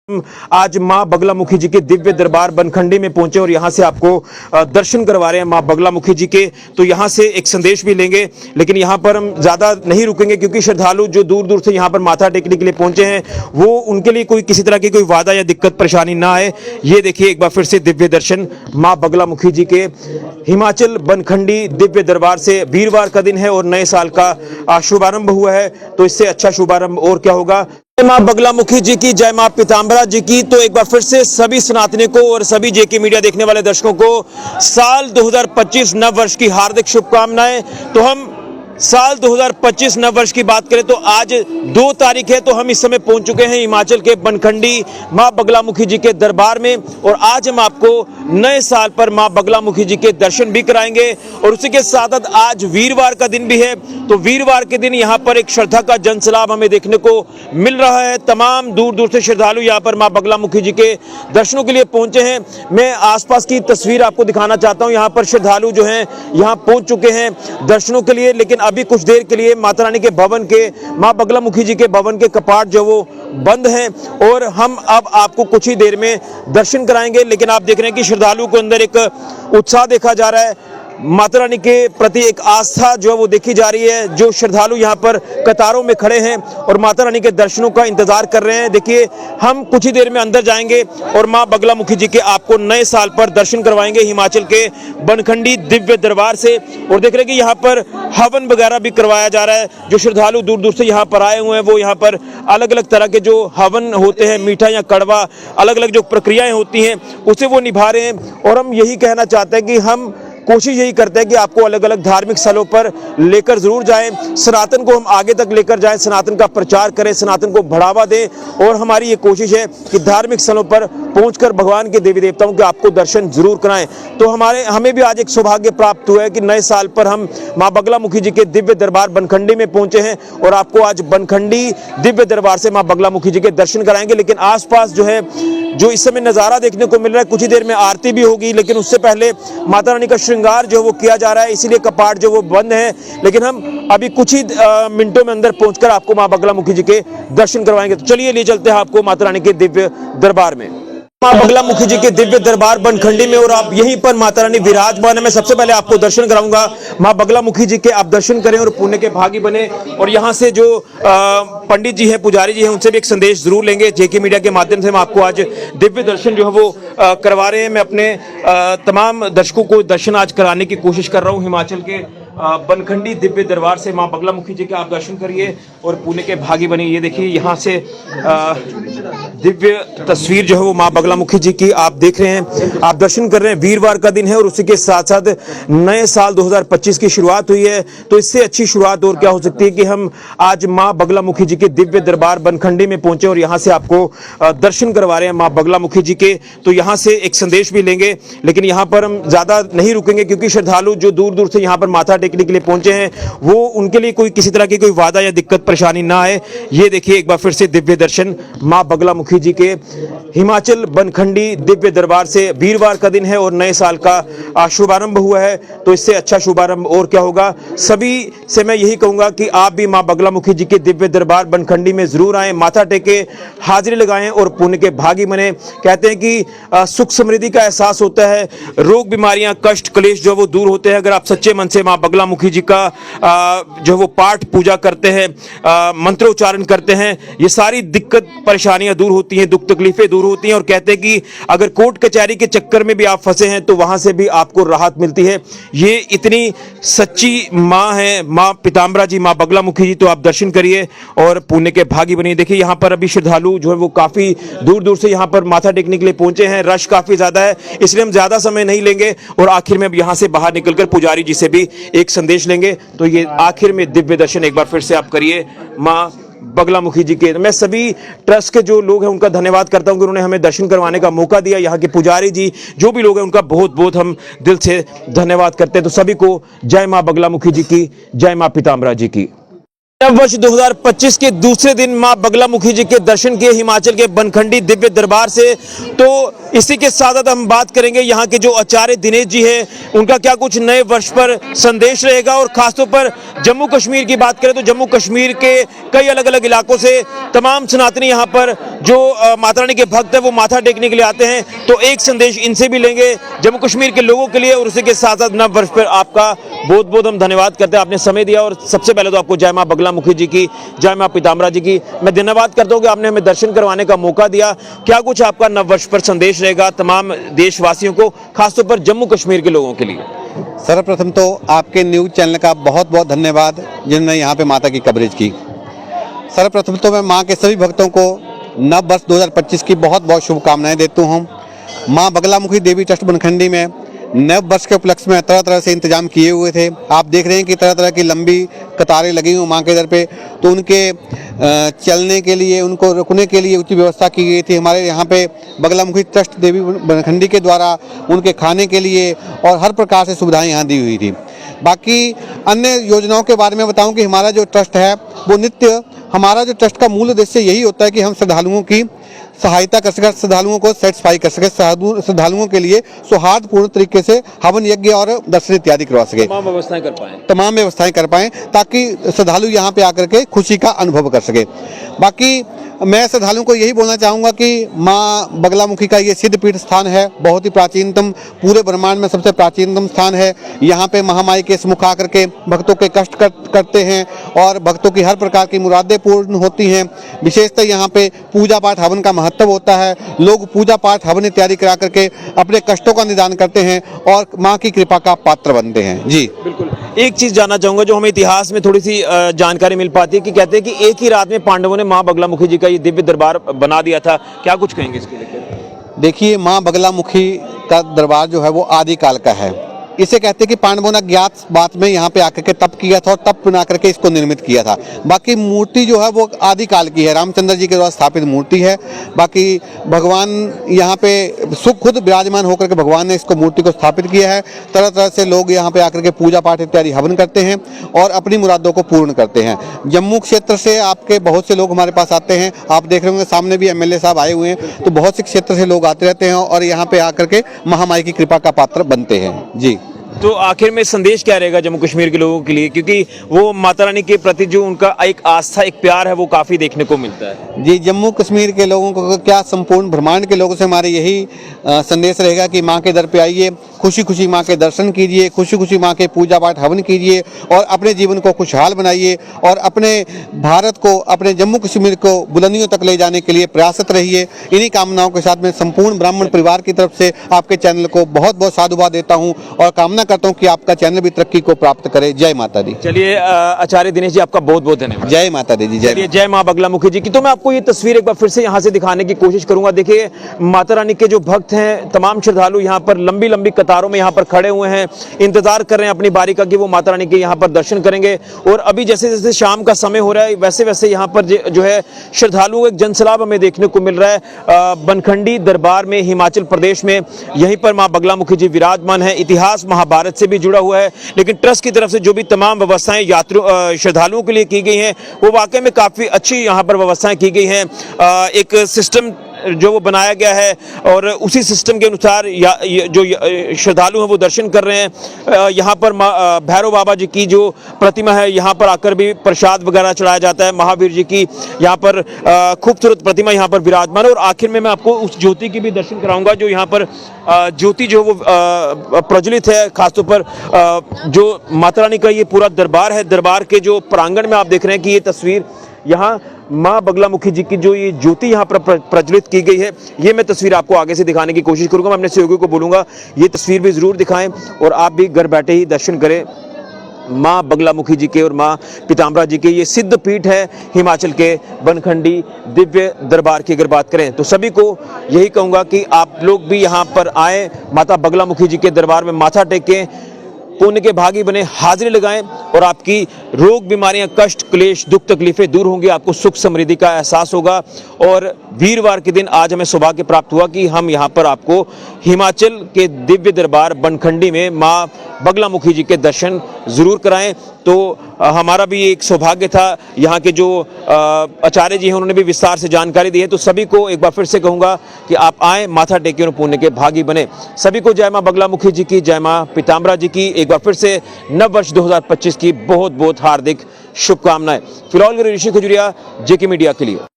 आज मां बगलामुखी जी के दिव्य दरबार बनखंडी में पहुंचे और यहां से आपको दर्शन करवा रहे हैं मां बगलामुखी जी के। तो यहां से एक संदेश भी लेंगे, लेकिन यहां पर हम ज्यादा नहीं रुकेंगे क्योंकि श्रद्धालु जो दूर दूर से यहां पर माथा टेकने के लिए पहुंचे हैं वो उनके लिए कोई किसी तरह की कोई वादा या दिक्कत परेशानी ना आए। ये देखिए एक बार फिर से दिव्य दर्शन मां बगलामुखी जी के हिमाचल बनखंडी दिव्य दरबार से। वीरवार का दिन है और नए साल का शुभारंभ हुआ है, तो इससे अच्छा शुभारंभ और क्या होगा। जय मां बगलामुखी जी की, जय मां पीताम्बरा जी की। तो एक बार फिर से सभी सनातनी को और सभी जेके मीडिया देखने वाले दर्शकों को साल 2025 नव वर्ष की हार्दिक शुभकामनाएं। तो हम साल 2025 नव वर्ष की बात करें तो आज 2 तारीख है, तो हम इस समय पहुंच चुके हैं हिमाचल के बनखंडी मां बगलामुखी जी के दरबार में और आज हम आपको नए साल पर मां बगलामुखी जी के दर्शन भी कराएंगे। और उसी के साथ साथ आज वीरवार का दिन भी है, तो वीरवार के दिन यहाँ पर एक श्रद्धा का जनसैलाब हमें देखने को मिल रहा है। तमाम दूर दूर से श्रद्धालु यहाँ पर मां बगलामुखी जी के दर्शनों के लिए पहुंचे हैं। मैं आसपास की तस्वीर आपको दिखाना चाहता हूँ। यहाँ पर श्रद्धालु जो हैं यहाँ पहुंच चुके हैं दर्शनों के लिए, लेकिन अभी कुछ देर के लिए माता रानी के भवन के, मां बगलामुखी जी के भवन के कपाट जो वो बंद हैं और हम अब आपको कुछ ही देर में दर्शन कराएंगे। लेकिन आप देख रहे हैं कि श्रद्धालुओं के अंदर एक उत्साह देखा जा रहा है, माता रानी के प्रति एक आस्था जो है वो देखी जा रही है। जो श्रद्धालु यहाँ पर कतारों में खड़े हैं और माता रानी के दर्शनों का इंतजार कर रहे हैं। देखिए हम कुछ ही देर में अंदर जाएंगे और मां बगलामुखी जी के आपको नए साल पर दर्शन करवाएंगे हिमाचल के बनखंडी दिव्य दरबार से। और देख रहे हैं कि यहाँ पर हवन वगैरह भी करवाया जा रहा है। जो श्रद्धालु दूर दूर से यहाँ पर आए हुए हैं वो यहाँ पर अलग अलग तरह के जो हवन होते हैं, मीठा या कड़वा, अलग अलग जो प्रक्रियाएं होती हैं उसे वो निभा रहे हैं। और हम यही कहना चाहते हैं कि हम कोशिश यही करते हैं कि आपको अलग अलग धार्मिक स्थलों पर लेकर जरूर जाएं, सनातन को हम आगे तक लेकर जाएं, सनातन का प्रचार करें, सनातन को बढ़ावा दें। और हमारी ये कोशिश है कि धार्मिक स्थलों पर पहुंचकर भगवान के देवी देवताओं के आपको दर्शन जरूर कराएं। तो हमें भी आज एक सौभाग्य प्राप्त हुआ है कि नए साल पर हम मां बगलामुखी जी के दिव्य दरबार बनखंडी में पहुंचे हैं और आपको आज बनखंडी दिव्य दरबार से मां बगलामुखी जी के दर्शन कराएंगे। लेकिन आसपास जो है जो इस समय नजारा देखने को मिल रहा है, कुछ ही देर में आरती भी होगी, लेकिन उससे पहले माता रानी का श्रृंगार जो वो किया जा रहा है, इसीलिए कपाट जो वो बंद है। लेकिन हम अभी कुछ ही मिनटों में अंदर पहुंचकर आपको मां बगलामुखी जी के दर्शन करवाएंगे। तो चलिए ले चलते हैं आपको माता रानी के दिव्य दरबार में, मां बगलामुखी जी के दिव्य दरबार बनखंडी में। और आप यहीं पर माता रानी विराजमान है। मैं सबसे पहले आपको दर्शन कराऊंगा मां बगलामुखी जी के, आप दर्शन करें और पुण्य के भागी बने। और यहाँ से जो पंडित जी हैं, पुजारी जी हैं, उनसे भी एक संदेश जरूर लेंगे। जेके मीडिया के माध्यम से हम आपको आज दिव्य दर्शन जो है वो करवा रहे हैं। मैं अपने तमाम दर्शकों को दर्शन आज कराने की कोशिश कर रहा हूँ हिमाचल के बनखंडी दिव्य दरबार से। मां बगलामुखी जी के आप दर्शन करिए और पुण्य के भागी बनिए। ये देखिए यहाँ से दिव्य तस्वीर जो है वो मां बगलामुखी जी की आप देख रहे हैं, आप दर्शन कर रहे हैं। वीरवार का दिन है और उसी के साथ साथ नए साल 2025 की शुरुआत हुई है, तो इससे अच्छी शुरुआत और क्या हो सकती है कि हम आज मां बगलामुखी जी के दिव्य दरबार बनखंडी में पहुंचे और यहाँ से आपको दर्शन करवा रहे हैं मां बगलामुखी जी के। तो यहाँ से एक संदेश भी लेंगे, लेकिन यहाँ पर हम ज्यादा नहीं रुकेंगे क्योंकि श्रद्धालु जो दूर दूर से यहाँ पर माथा टेकने के लिए पहुंचे हैं वो उनके लिए कोई किसी तरह की कोई वादा या दिक्कत परेशानी ना आए। ये देखिए एक बार फिर से दिव्य दर्शन मां बगलामुखी जी के हिमाचल बनखंडी दिव्य दरबार से। वीरवार का दिन है और नए साल का शुभारंभ हुआ है, तो इससे अच्छा शुभारंभ और क्या होगा। सभी से मैं यही कहूंगा कि आप भी मां बगलामुखी जी के दिव्य दरबार बनखंडी में जरूर आएं, माथा टेके, हाजिरी लगाएं और पुण्य के भागी बने। कहते हैं कि सुख समृद्धि का एहसास होता है, रोग बीमारियां कष्ट क्लेश जो वो दूर होते हैं अगर आप सच्चे मन से मां बगलामुखी जी का जो वो पाठ पूजा करते हैं, मंत्रोच्चारण करते हैं, ये सारी दिक्कत परेशानियां दूर होती हैं, दुख तकलीफें दूर होती हैं। और कहते हैं कि अगर कोर्ट कचहरी के चक्कर में भी आप फंसे हैं तो वहां से भी आपको राहत मिलती है। ये इतनी सच्ची मां है मां पीताम्बरा जी, मां बगलामुखी जी। तो आप दर्शन करिए और पुण्य के भागी बनिए। देखिए यहाँ पर अभी श्रद्धालु जो है वो काफी दूर दूर से यहाँ पर माथा टेकने के लिए पहुंचे हैं, रश काफी ज्यादा है, इसलिए हम ज्यादा समय नहीं लेंगे और आखिर में अब यहाँ से बाहर निकलकर पुजारी जी से भी एक संदेश लेंगे। तो ये आखिर में दिव्य दर्शन एक बार फिर से आप करिए मां बगलामुखी जी के। मैं सभी ट्रस्ट के जो लोग हैं उनका धन्यवाद करता हूं कि उन्होंने हमें दर्शन करवाने का मौका दिया। यहाँ के पुजारी जी जो भी लोग हैं उनका बहुत बहुत हम दिल से धन्यवाद करते हैं। तो सभी को जय मां बगलामुखी जी की, जय मां पीताम्बरा जी की। नव वर्ष 2025 के दूसरे दिन मां बगलामुखी जी के दर्शन किए हिमाचल के बनखंडी दिव्य दरबार से। तो इसी के साथ हम बात करेंगे यहाँ के जो आचार्य दिनेश जी है उनका क्या कुछ नए वर्ष पर संदेश रहेगा, और खासतौर पर जम्मू कश्मीर की बात करें तो जम्मू कश्मीर के कई अलग अलग इलाकों से तमाम सनातनी यहाँ पर जो माता रानी के भक्त है वो माथा टेकने के लिए आते हैं। तो एक संदेश इनसे भी लेंगे जम्मू कश्मीर के लोगों के लिए, और उसी के साथ साथ नव वर्ष पर आपका बहुत बहुत हम धन्यवाद करते हैं, आपने समय दिया। और सबसे पहले तो आपको जय मां बगलामुखी जी की, जय मां पीताम्बरा जी की मैं धन्यवाद करता हूं कि आपने हमें दर्शन करवाने का मौका दिया। क्या कुछ आपका नव वर्ष पर संदेश रहेगा तमाम देशवासियों को, खासतौर पर जम्मू कश्मीर के लोगों के लिए? सर्वप्रथम तो आपके न्यूज़ चैनल का बहुत बहुत धन्यवाद जिन्होंने यहाँ पे माता की कवरेज की। सर्वप्रथम तो मैं माँ के सभी भक्तों को नव वर्ष 2025 की बहुत बहुत शुभकामनाएं देता हूँ। माँ बगलामुखी देवी ट्रस्ट बनखंडी में नव वर्ष के उपलक्ष्य में तरह तरह से इंतजाम किए हुए थे। आप देख रहे हैं कि तरह तरह की लंबी कतारें लगी हुई माँ के दर पे, तो उनके चलने के लिए, उनको रुकने के लिए उचित व्यवस्था की गई थी। हमारे यहाँ पे बगलामुखी ट्रस्ट देवी बनखंडी के द्वारा उनके खाने के लिए और हर प्रकार से सुविधाएं यहाँ दी हुई थी। बाकी अन्य योजनाओं के बारे में बताऊं कि हमारा जो ट्रस्ट है वो नित्य, हमारा जो ट्रस्ट का मूल उद्देश्य यही होता है कि हम श्रद्धालुओं की सहायता कर सकें, श्रद्धालुओं को सेटिस्फाई कर सके, श्रद्धालुओं के लिए सौहार्दपूर्ण तरीके से हवन यज्ञ और दर्शन इत्यादि करवा सके, तमाम व्यवस्थाएं कर पाएं ताकि श्रद्धालु यहाँ पे आकर के खुशी का अनुभव कर सके। बाकी मैं श्रद्धालुओं को यही बोलना चाहूँगा कि माँ बगलामुखी का ये सिद्धपीठ स्थान है, बहुत ही प्राचीनतम, पूरे ब्रह्मांड में सबसे प्राचीनतम स्थान है। यहाँ पे महामाई के सम्मुख आकर के भक्तों के कष्ट करते हैं और भक्तों की हर प्रकार की मुरादें पूर्ण होती हैं। विशेषतः यहाँ पे पूजा पाठ हवन का महत्व होता है। लोग पूजा पाठ हवन इत्यादि करा करके अपने कष्टों का निदान करते हैं और माँ की कृपा का पात्र बनते हैं। जी बिल्कुल। एक चीज जानना चाहूंगा जो हमें इतिहास में थोड़ी सी जानकारी मिल पाती है कि कहते हैं कि एक ही रात में पांडवों ने मां बगलामुखी जी का ये दिव्य दरबार बना दिया था, क्या कुछ कहेंगे इसके लिए? देखिए, माँ बगलामुखी का दरबार जो है वो आदिकाल का है। इसे कहते हैं कि पांडवों ने ज्ञात बात में यहाँ पे आकर के तप किया था और तप बना करके इसको निर्मित किया था। बाकी मूर्ति जो है वो आदिकाल की है, रामचंद्र जी के द्वारा स्थापित मूर्ति है। बाकी भगवान यहाँ पे सुख खुद विराजमान होकर के भगवान ने इसको मूर्ति को स्थापित किया है। तरह तरह से लोग यहाँ पे आकर के पूजा पाठ इत्यादि हवन करते हैं और अपनी मुरादों को पूर्ण करते हैं। जम्मू क्षेत्र से आपके बहुत से लोग हमारे पास आते हैं, आप देख रहे होंगे सामने भी MLA साहब आए हुए हैं, तो बहुत से क्षेत्र से लोग आते रहते हैं और यहाँ पे आकर के महामाई की कृपा का पात्र बनते हैं। जी, तो आखिर में संदेश क्या रहेगा जम्मू कश्मीर के लोगों के लिए, क्योंकि वो माता रानी के प्रति जो उनका एक आस्था, एक प्यार है वो काफी देखने को मिलता है? जी, जम्मू कश्मीर के लोगों को क्या, संपूर्ण ब्रह्मांड के लोगों से हमारे यही संदेश रहेगा कि माँ के दर पे आइए, खुशी खुशी माँ के दर्शन कीजिए, खुशी खुशी माँ के पूजा पाठ हवन कीजिए और अपने जीवन को खुशहाल बनाइए और अपने भारत को, अपने जम्मू कश्मीर को बुलंदियों तक ले जाने के लिए प्रयासरत रहिए। इन्हीं कामनाओं के साथ मैं संपूर्ण ब्राह्मण परिवार की तरफ से आपके चैनल को बहुत बहुत साधुवाद देता हूँ और कामना करता हूँ कि आपका चैनल भी तरक्की को प्राप्त करे। जय माता दी। चलिए आचार्य दिनेश जी, आपका बहुत बहुत धन्यवाद। जय माता दी जी। जय माँ बगलामुखी जी की। तो मैं आपको ये तस्वीर एक बार फिर से यहाँ से दिखाने की कोशिश करूंगा। देखिए, माता रानी के जो भक्त हैं, तमाम श्रद्धालु यहाँ पर लंबी लंबी कतारों में यहाँ पर खड़े हुए हैं, इंतजार कर रहे हैं अपनी बारी का कि वो माता रानी के यहाँ पर दर्शन करेंगे। और अभी जैसे जैसे शाम का समय हो रहा है वैसे वैसे यहाँ पर जो है श्रद्धालुओं का एक जनसैलाब हमें देखने को मिल रहा है। बनखंडी दरबार में, हिमाचल प्रदेश में, यहीं पर माँ बगलामुखी जी विराजमान है। इतिहास महाभारत से भी जुड़ा हुआ है, लेकिन ट्रस्ट की तरफ से जो भी तमाम व्यवस्थाएं यात्रियों श्रद्धालुओं के लिए की गई हैं वो वाकई में काफ़ी अच्छी यहाँ पर व्यवस्थाएं की गई हैं। एक सिस्टम जो वो बनाया गया है और उसी सिस्टम के अनुसार जो श्रद्धालु हैं वो दर्शन कर रहे हैं। यहाँ पर भैरव बाबा जी की जो प्रतिमा है, यहाँ पर आकर भी प्रसाद वगैरह चढ़ाया जाता है। महावीर जी की यहाँ पर खूबसूरत प्रतिमा यहाँ पर विराजमान है। और आखिर में मैं आपको उस ज्योति की भी दर्शन कराऊंगा जो यहाँ पर ज्योति जो वो प्रज्वलित है। खासतौर पर जो माता रानी का ये पूरा दरबार है, दरबार के जो प्रांगण में आप देख रहे हैं कि ये तस्वीर यहाँ माँ बगलामुखी जी की जो ये ज्योति यहाँ पर प्रज्वलित की गई है, ये मैं तस्वीर आपको आगे से दिखाने की कोशिश करूंगा। मैं अपने सहयोगियों को बोलूँगा ये तस्वीर भी ज़रूर दिखाएं और आप भी घर बैठे ही दर्शन करें माँ बगलामुखी जी के और माँ पीताम्बरा जी के। ये सिद्ध पीठ है हिमाचल के बनखंडी दिव्य दरबार की अगर बात करें तो सभी को यही कहूँगा कि आप लोग भी यहाँ पर आएँ, माता बगलामुखी जी के दरबार में माथा टेकें, पुण्य के भागी बने, हाजिरी लगाएं और आपकी रोग, बीमारियां, कष्ट, क्लेश, दुख, तकलीफें दूर होंगी। आपको सुख समृद्धि का एहसास होगा। और वीरवार के दिन आज हमें सौभाग्य प्राप्त हुआ कि हम यहाँ पर आपको हिमाचल के दिव्य दरबार बनखंडी में माँ बगलामुखी जी के दर्शन जरूर कराएं। तो हमारा भी एक सौभाग्य था, यहाँ के जो आचार्य जी हैं उन्होंने भी विस्तार से जानकारी दी है। तो सभी को एक बार फिर से कहूँगा कि आप आएँ, माथा टेके और पुण्य के भागी बने। सभी को जय माँ बगलामुखी जी की, जय माँ पीताम्बरा जी की एक बार फिर से नव वर्ष 2025 की बहुत बहुत हार्दिक शुभकामनाएं। फिलहाल ऋषि खजुरिया, जेके मीडिया के लिए।